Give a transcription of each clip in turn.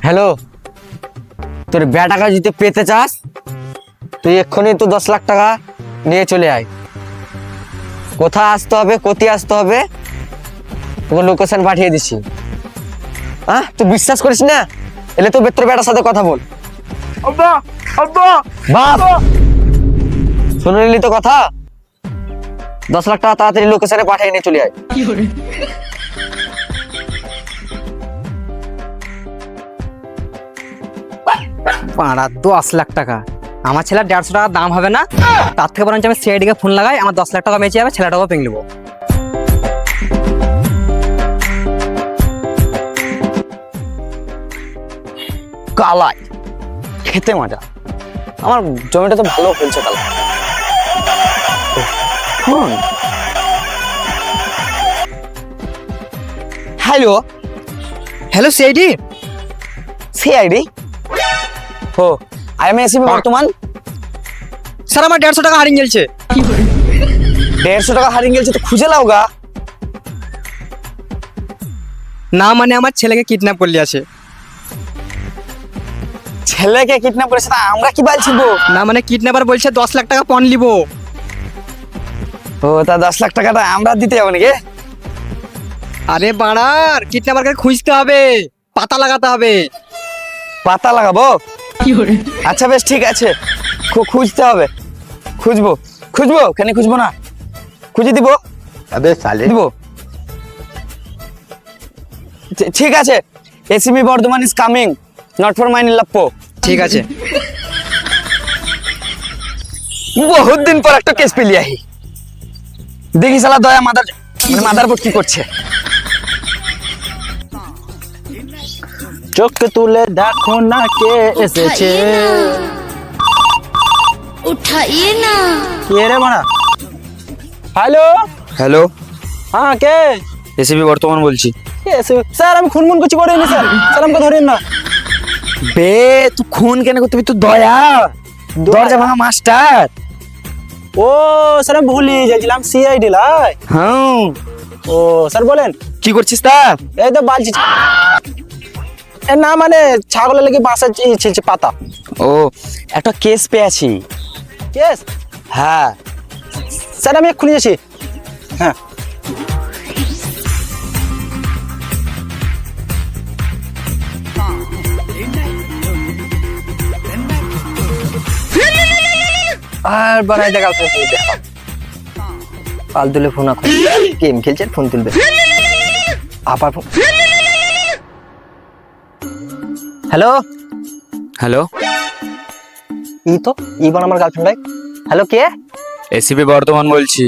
Hello, তোর টাকা যদি পেতে চাস তুই এক্ষুনি তো 10 লাখ টাকা নিয়ে চলে আয়। কোথায় আসতে হবে, কোথায় আসতে হবে তোকে লোকেশন পাঠিয়ে দিচ্ছি। হ্যাঁ, তুই বিশ্বাস করিস না? এলে তো তোর বেটার সাথে কথা বল। আব্বা আব্বা বাপ, শুনে নিলি তো কথা? 10 লাখ টাকা তাড়াতাড়ি লোকেশনে পাঠিয়ে নিয়ে চলে আয়। পাড়া 10 লাখ টাকা, আমার ছেলের 150 টাকা দাম হবে না? তার থেকে বরঞ্চ আমি সিআইডি কে ফোন লাগাই, আমার 10 লাখ টাকা বেঁচে যাবে, ছেলেটাকেও পেয়ে নেবো। কালাই খেতে মজা, আমার জমিটা তো ভালো ফলছে কালাই। Hello hello CID, CID. ও আই এম এসিবি বর্তমান। স্যার আমার 150 টাকা হারিয়ে গেছে। 150 টাকা হারিয়ে গেছে তো খুঁজে লাও গা। না মানে আমার ছেলেকে কিডন্যাপ করলি আছে। ছেলেকে কিডন্যাপ করেছে তা আমরা কি বলছি গো? না মানে কিডন্যাপার বলছে 10 লাখ টাকা পণ লিবো। ও তা 10 লাখ টাকাটা আমরা দিতে যাবো নাকি? আরে বাড়ার, কিডন্যাপারকে খুঁজতে হবে, পাতা লাগাতে হবে। পাতা লাগাবো? আচ্ছা বেশ ঠিক আছে, খুঁজতে হবে। খুঁজবো খুঁজবো কেন খুঁজবো না, খুঁজে দিব। আবে সালে দিব। ঠিক আছে, ACB Bardhaman is coming, not for mine লাপ্পো। ঠিক আছে। বহুত দিন পর একটা কেস পেলি আহি, দেখি শালা দয়া মাদারবোর্ড কি করছে। চোখ তুলে দেখো না কে এসেছে। उठाइए ना। কে রে মারা? হ্যালো হ্যালো, হ্যাঁ কে? এসিবি বর্ধমান বলছি। স্যার আমি খুনমুন কিছু করিনি স্যার, স্যার আমাকে ধরেন না। বে তুই খুন কেন করতে? তুই দয়া দরজা ভাঙা মাস্টার। ও স্যার আমি ভুলিয়ে যাচ্ছিলাম, সিআইডি লাই। হ্যাঁ, ও স্যার বলেন। কি করছিস তা? এই তো বালছি। এ না মানে ছাগলের লেগে বাঁশা ছিলছে পাতা। ও একটা কেস পেয়েছি। কেস? হ্যাঁ স্যার আমি এক্ষুনি যাচ্ছি। হ্যাঁ আর বাড়াই দেখা পাল তুলে ফোন এখন গেম খেলছে, ফোন তুলবে আবার ফোন। হ্যালো হ্যালো, তো ইবন আমার গার্লফ্রেন্ড ভাই। হ্যালো কে? এসিবি বর্ধমান বলছি।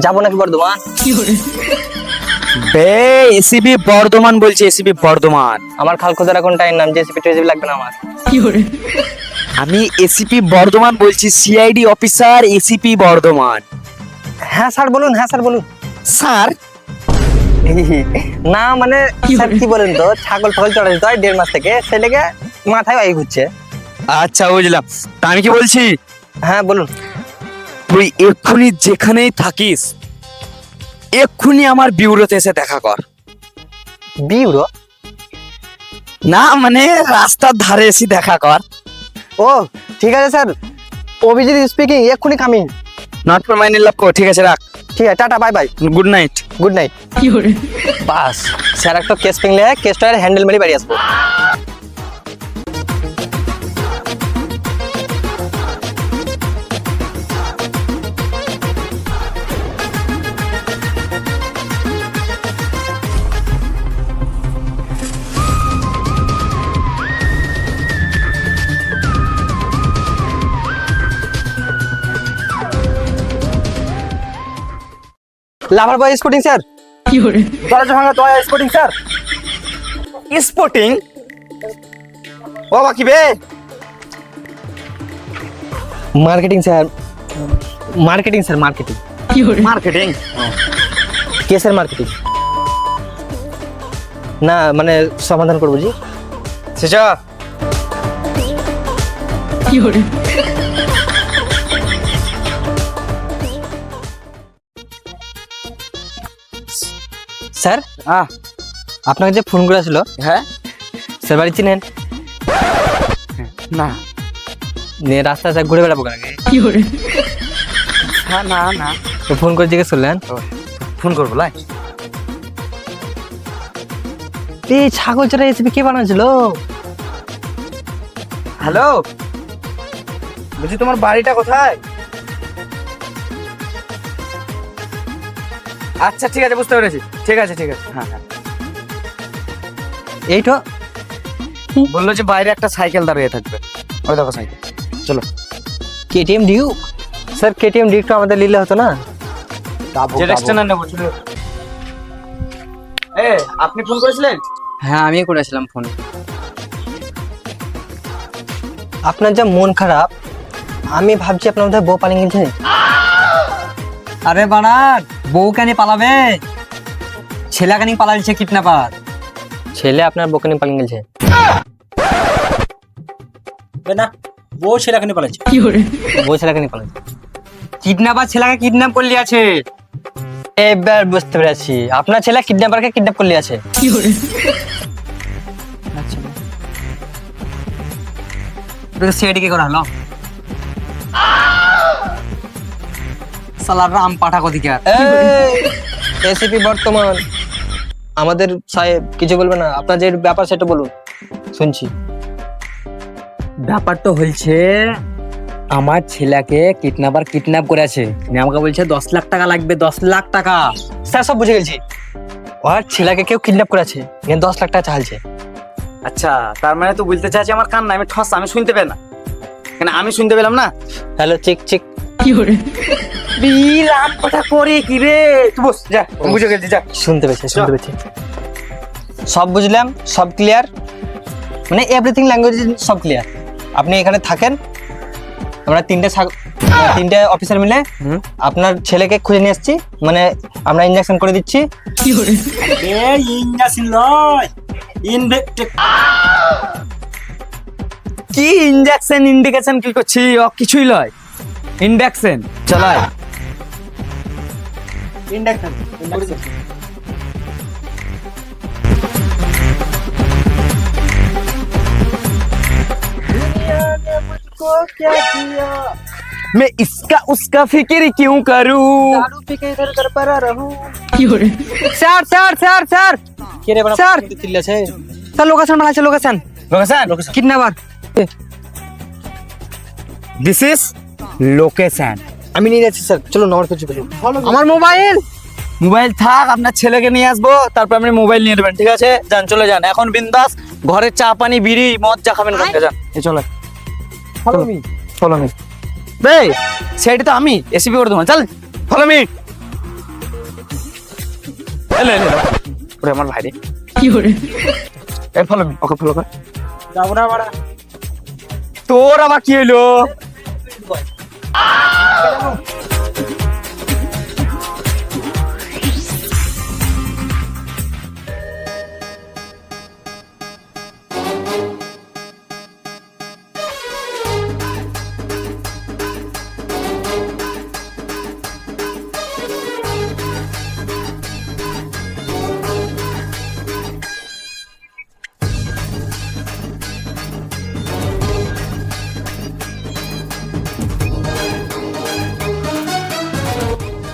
যাবো নাকি বর্ধমান? বে এসিবি বর্ধমান বলছি, এসিবি বর্ধমান। আমার খালখোদার এখন টাইম নাম, জেসিপি টেসিপি লাগবে না আমার। আমি এসিপি বর্ধমান বলছি, সিআইডি অফিসার এসিপি বর্ধমান। হ্যাঁ স্যার বলুন, হ্যাঁ স্যার বলুন। স্যার না মানে স্যার কি বলেন তো, ছাগল ফাগল চড়াইছে তো 1.5 মাস থেকে, ছেলেকে মাথায় বাই ঘুরছে। আচ্ছা বুঝলাম, তা আমি কি বলছি, হ্যাঁ বলুন। তুই এক্ষুনি যেখানেই থাকিস এক্ষুনি আমার বিউরোতে এসে দেখা কর। বিউরো? না মানে রাস্তার ধারে এসে দেখা কর। ও ঠিক আছে স্যার, অভিজিৎ স্পিকিং, এক্ষুনি coming. Not for mine love. ঠিক আছে রাখ। ঠিক আছে, tata bye bye, good night. Good night. Boss sir একটা কেস পেলে কেসটা হ্যান্ডেল মারি বাড়ি আসবো। Lover boy sporting sir. দরজা ভাঙা তো স্পোর্টিং স্যার। স্পোর্টিং? ও বাকি বে marketing sir, marketing sir, marketing. Marketing? কেসের মার্কেটিং না মানে সমাধান করবো জি। সেটা স্যার আপনাকে যে ফোন করেছিল, হ্যাঁ স্যার বাড়ি চিনেন? না নিয়ে রাস্তা রাস্তা ঘুরে বেড়াবো কেন? না না তো ফোন করে জিজ্ঞেস করলেন? ফোন করবো লাই। এই ছাগল চড়া রেসিপি কে বানাচ্ছিল? হ্যালো, বলছি তোমার বাড়িটা কোথায়? আচ্ছা ঠিক আছে, বুঝতে পেরেছি। ঠিক আছে ঠিক আছে, হ্যাঁ হ্যাঁ। এই তো বললো যে বাইরে একটা সাইকেল দাঁড়িয়ে থাকবে, ওই দেখো সাইকেল। চলো। KTM Duke. স্যার কেটিএম ডিউকটা আমাদের নিলে হতো না? জেডএক্সটা না নেবো, চলো। আপনি ফোন করেছিলেন? হ্যাঁ আমিও করেছিলাম ফোন। আপনার যা মন খারাপ, আমি ভাবছি আপনার বোধহয় বউ পালিয়ে গেছে। আরে বানার বউ কেন পালাবে? ছেলে কেন পালাইছে কিডন্যাপার? ছেলে আপনার বউ কেন পালিয়ে গেছে? না, বউ ছেলে কেন পালাচ্ছে? বউ ছেলে কেন পালাইছে? কিডন্যাপার ছেলেকে কিডন্যাপ করলি আছে। এবার বুঝতে পেরেছি, আপনার ছেলে কিডন্যাপারকে কিডন্যাপ করলি আছে। সেটি কি করা হলো? সালার রাম পাঠা কোথিকার। এসিপি বর্তমান আমাদের সাহেব কিছু বলবে না, আপনার যে ব্যাপার সেটা বলুন, শুনছি। ব্যাপারটা হয়েছে আমার ছেলেকে কিডন্যাপ করেছে, আমাকে বলছে 10 লাখ টাকা লাগবে, 10 লাখ টাকা। স্যার সব বুঝে গেছি, ওর ছেলেকে কেউ কিডন্যাপ করেছে, 10 লাখ টাকা চাইছে। আচ্ছা, তার মানে তো বলতে চাইছি আমার কান না, আমি ঠস, আমি শুনতে পেলাম না। কেন আমি শুনতে পেলাম না? Hello check check. রাম পাঠা করে কি রে? তুই বস, যা, বুঝে গেছি, যা। শুনতে পেয়েছি সব বুঝলাম, সব ক্লিয়ার, মানে এভরিথিং ল্যাঙ্গুয়েজ সব ক্লিয়ার। আপনি এখানে থাকেন, আমরা তিনটে অফিসার মিলে আপনার ছেলেকে খুঁজে নিয়ে এসেছি, মানে আমরা ইনজেকশন করে দিচ্ছি। কি ইনজেকশন ইন্ডিকেশন কি করছি? কিছুই লয়, ইনজেকশন চালায়। मैं इसका उसका फिक्र क्यों करूं? Sir sir sir sir sir চিল্লাছে স্যার, লোকেশন বানাচ্ছে, location kidnapper. This is location. আমি নিয়ে যাচ্ছি স্যার, চলো নম্বর কিছু বলুন। আমার মোবাইল মোবাইল থাক, আপনার ছেলেকে নিয়ে আসবো, তারপর আপনি মোবাইল নিয়ে নেবেন, ঠিক আছে? যান, চলে যান এখন বিন্দাস। ঘরে চা পানি বিড়ি মদ যা খাবেন করতে যান। এই চলে, ফলো মি। বে সেটা তো আমি এসিপি করে দেবো, চল ফলো মি। এলে ওরে আমার ভাই রে, কি করে? এই ফলো মি, ওকে ফলো কর। যাবো না বাড়া, তোর আবার কি হলো?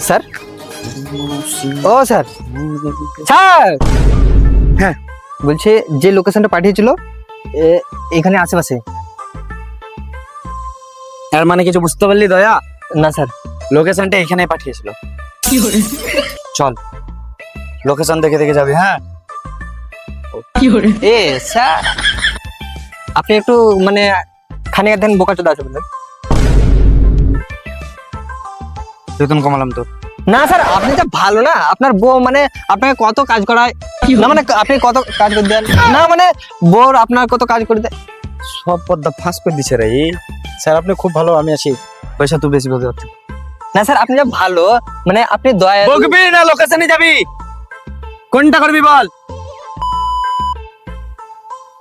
স্যার, ও স্যার, স্যার, হ্যাঁ বলছে যে লোকেশনটা পাঠিয়েছিল এখানে আশেপাশে। এর মানে কিছু বুঝতে পারলি দয়া? না স্যার, লোকেশনটা এখানে পাঠিয়েছিল। চল লোকেশন দেখে দেখে যাবি। হ্যাঁ এ স্যার, আপনি একটু মানে খানিক দেন, বোকা চোদা আছে বললেন। বেতন কমালাম তো। না স্যার, আপনি যা ভালো না, আপনার বউ মানে আপনাকে কত কাজ করায় না, মানে আপনি কত কাজ করে দেন না, মানে বউর আপনার কত কাজ করে দেয়। সব পর্দা ফাঁস করে দিচ্ছে রে। স্যার আপনি খুব ভালো, আমি আছি, পয়সা তুই বেশি বলতে পারছি না স্যার, আপনি যা ভালো, মানে আপনি দয়া বকবি না, লোকেশনে যাবি, কোনটা করবি বল।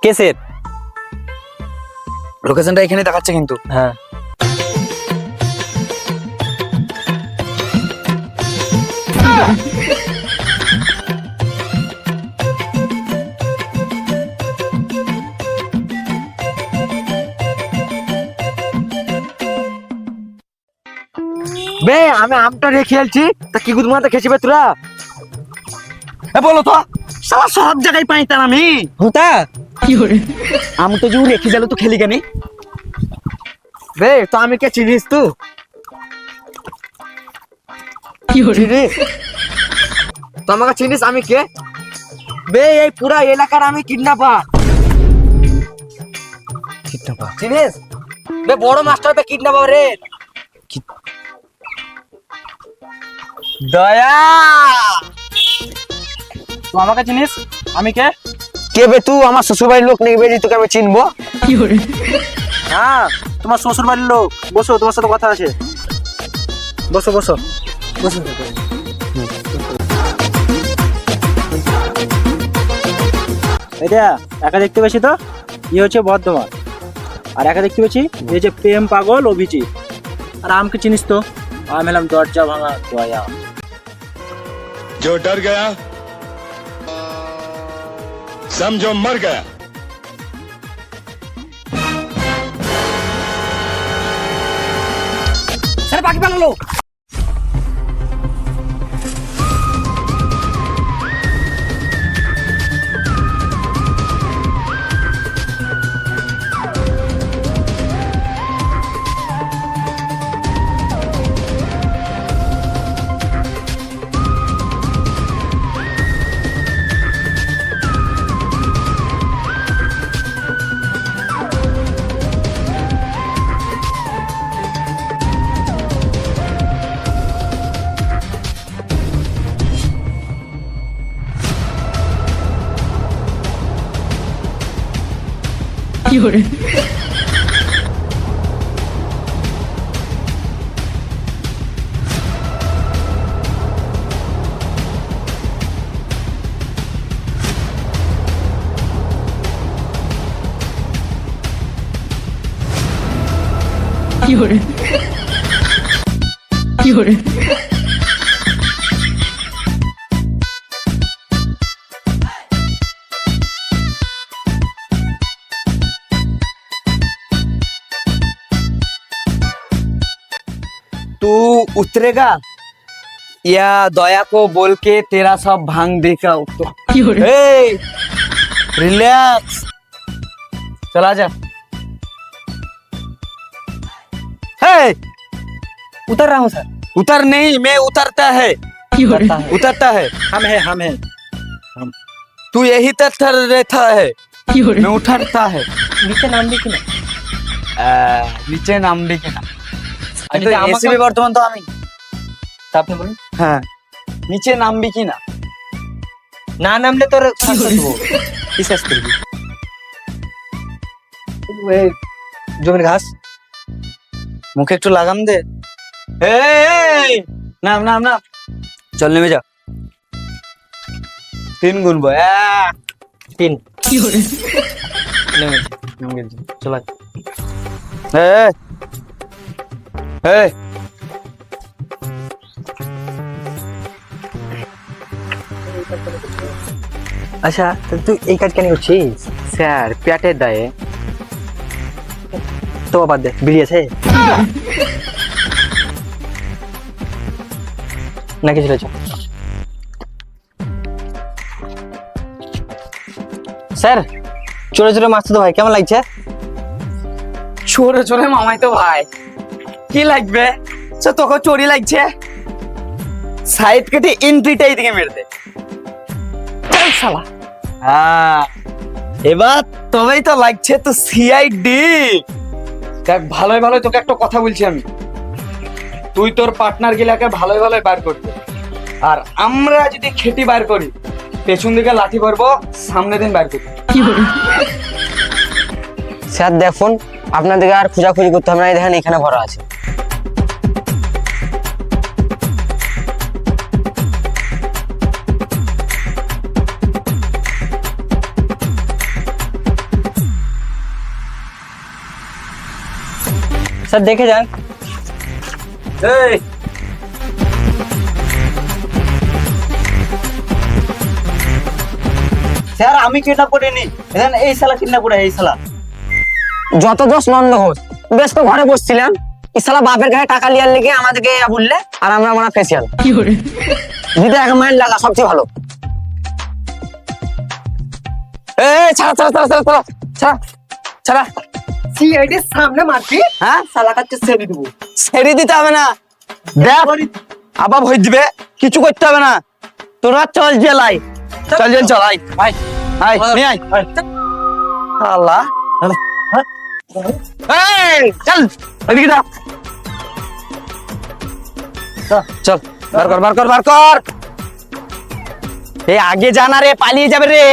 কেসের লোকেশনটা এখানে দেখাচ্ছে কিন্তু। হ্যাঁ বে আমি আমটা রেখে খেলছি, তা কি গুদ মাথা খেছিবে তোরা? বলো তো, সারা সব জায়গায় পাইতাম আমি। হুতা আমি তো যে রেখে গেল তো খেলি কেনি? বে তো আমি কে চিনিস তুই? চিনিস? তো আমাকে চিনিস আমি কে? বে এই পুরা এলাকার আমি কিডন্যাপার। চিনিস? বে বড় মাস্টার বে কিডন্যাপার রে। দয়া, তুই আমাকে চিনিস? আমি কে? কে বে তুই? আমার শ্বশুর বাড়ির লোক নেই বে যে তোকে আমি চিনবো? হ্যাঁ, তোমার শ্বশুর বাড়ির লোক। বসো, তোমার সাথে কথা আছে। বসো বসো বসো। এটা একা দেখতে পেয়েছি তো, ই হচ্ছে বর্ধমান। আর একা দেখতে পেয়েছি এই যে প্রেম পাগল অভিজিৎ। আর আমকে চিনিস তো, আমি এলাম দরজা ভাঙা দয়া। जो डर गया समझो मर गया। স্যার বাকি পালালো। तू उतरेगा या दया को बोल के तेरा सब भांग देगा उतर। रिलैक्स, चला जा। हे, उतर रहा हूँ सर। उतर नहीं, मैं उतरता है। उतरता है। हम है हम। तू यही तत्थर रहता है, मैं उठरता है। নিচে নামবি কিনা? নিচে নামবি কিনা? আমি তো এসিবি বর্তমান তো আমি। তা আপনি বলুন। হ্যাঁ, নিচে নামবি কিনা? না নামলে তোর শাস্তি দেবো। কি শাস্তি দিবি? এই জমির ঘাস মুখে একটু লাগাম দে। এই নাম নাম নাম, চল নেমে যা। 3 গুনবো। 3 নেমে যা, চল। এই এই আচ্ছা তুই এই কাজ কেন করছিস? স্যার পেটের দায়ে তো বাদ দে, বিড়ি আছে নাকি? চলে চল স্যার। চলে চলে মারছে তো ভাই, কেমন লাগছে? চোরে চোরে মামাই তো ভাই, কি লাগবে? তোকে চোরি লাগছে? সাইড কেটে এন্ট্রিটাই দিকে মেরে দে। চল শালা। হ্যাঁ, এবার তবেই তো লাগছে তো সিআইডি। দেখ ভালোই ভালোই তোকে একটা কথা বলছি আমি, তুই তোর পার্টনার গিলাকে ভালোই ভালোই বার করতে, আর আমরা যদি খেটি বার করি পেছন দিকে লাঠি ভরবো, সামনে দিন বার করবো। স্যার দেখুন, আপনাদেরকে আর খোঁজাখুঁজি করতে হবে না, এই দেখেন এখানে ভরা আছে। স্যার দেখে যান। এই স্যার আমি কিডন্যাপ করিনি, এখানে এই শালা কিডন্যাপ করে। এই শালা যত দোষ নন্দ ঘোষ, বেশ তো ঘরে বসছিলাম, ইসালা বাপের কাছে টাকা লিয়ার লেগে আমাদেরকে বললে, আর আমরা আমরা ফেসিয়াল দিতে এক মাইন্ড লাগা সবচেয়ে ভালো। এ ছাড়া ছাড়া ছাড়া ছাড়া ছাড়া ছাড়া ছাড়া সিআইডির সামনে মারবি, হ্যাঁ শালা কাছে ছেড়ে দিব। ছেড়ে দিতে হবে না, দেখ আবার ভয় দিবে, কিছু করতে হবে না, তোরা চল জেলাই, চল জেল চল, আয় আয় আয় নিয়ে আয় আল্লাহ, এই চল এদিকে যা, চল বার কর বার কর বার কর, এই আগে জানা রে, পালিয়ে যাবে রে।